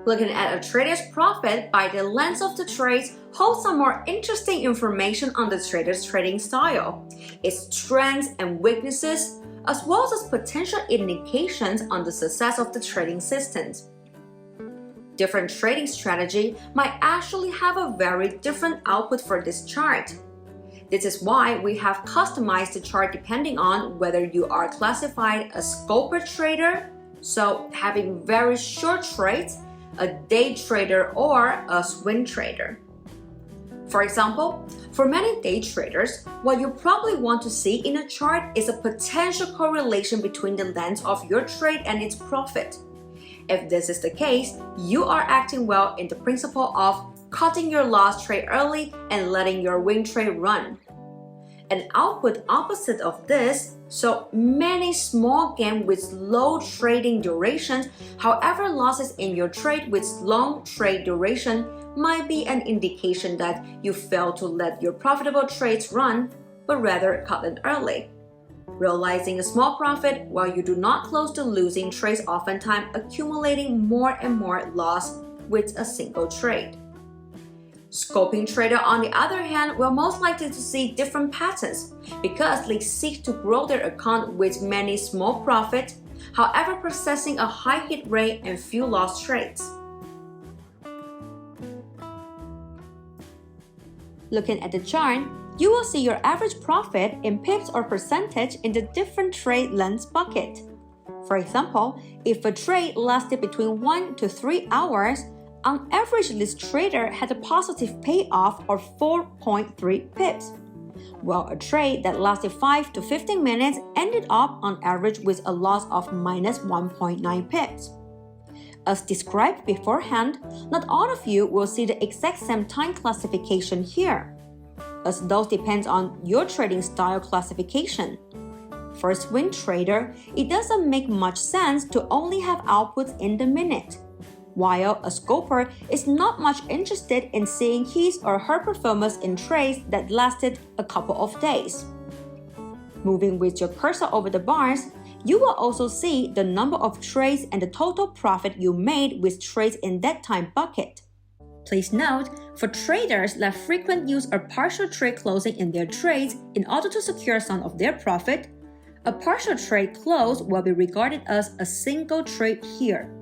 Looking at a trader's profit by the length of the trades holds some more interesting information on the trader's trading style, its strengths and weaknesses, as well as potential indications on the success of the trading systems. Different trading strategy might actually have a very different output for this chart. This is why we have customized the chart depending on whether you are classified as a scalper trader, so having very short trades, a day trader, or a swing trader. For example, for many day traders, what you probably want to see in a chart is a potential correlation between the length of your trade and its profit. If this is the case, you are acting well in the principle of cutting your loss trade early and letting your win trade run. An output opposite of this, so many small gains with low trading durations, however losses in your trade with long trade duration might be an indication that you failed to let your profitable trades run, but rather cut them early. Realizing a small profit while you do not close the losing trades, oftentimes accumulating more and more loss with a single trade. Scalping trader, on the other hand, will most likely to see different patterns because they seek to grow their account with many small profits, however possessing a high hit rate and few lost trades. Looking at the chart, you will see your average profit in pips or percentage in the different trade lengths bucket. For example, if a trade lasted between 1 to 3 hours, on average this trader had a positive payoff of 4.3 pips, while a trade that lasted 5 to 15 minutes ended up on average with a loss of minus 1.9 pips. As described beforehand, not all of you will see the exact same time classification here, as those depends on your trading style classification. For a swing trader, it doesn't make much sense to only have outputs in the minute, while a scalper is not much interested in seeing his or her performance in trades that lasted a couple of days. Moving with your cursor over the bars, you will also see the number of trades and the total profit you made with trades in that time bucket. Please note, for traders that frequently use a partial trade closing in their trades in order to secure some of their profit, a partial trade close will be regarded as a single trade here.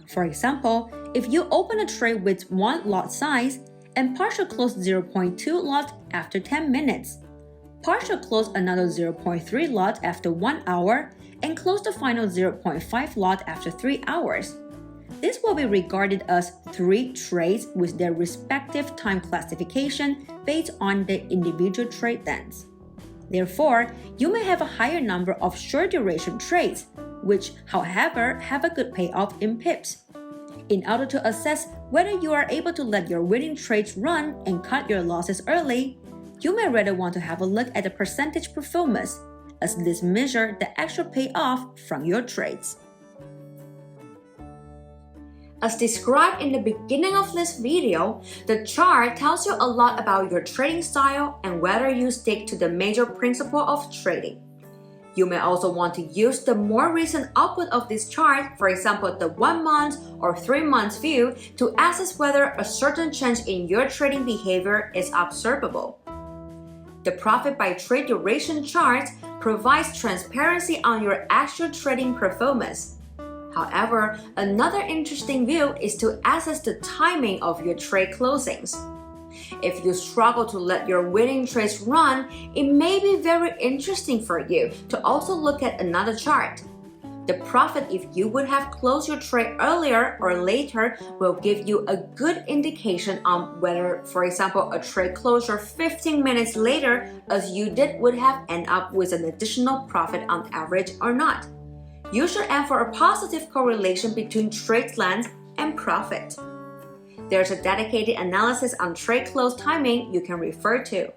For example, if you open a trade with 1 lot size and partial close 0.2 lot after 10 minutes, partial close another 0.3 lot after 1 hour, and close the final 0.5 lot after 3 hours, this will be regarded as 3 trades with their respective time classification based on the individual trade lengths. Therefore, you may have a higher number of short duration trades, which, however, have a good payoff in pips. In order to assess whether you are able to let your winning trades run and cut your losses early, you may rather want to have a look at the percentage performance, as this measures the actual payoff from your trades. As described in the beginning of this video, the chart tells you a lot about your trading style and whether you stick to the major principle of trading. You may also want to use the more recent output of this chart, for example the 1 month or 3 months view, to assess whether a certain change in your trading behavior is observable. The profit by trade duration chart provides transparency on your actual trading performance. However, another interesting view is to assess the timing of your trade closings. If you struggle to let your winning trades run, it may be very interesting for you to also look at another chart. The profit if you would have closed your trade earlier or later will give you a good indication on whether, for example, a trade closure 15 minutes later as you did would have ended up with an additional profit on average or not. You should aim for a positive correlation between trade length and profit. There's a dedicated analysis on trade close timing you can refer to.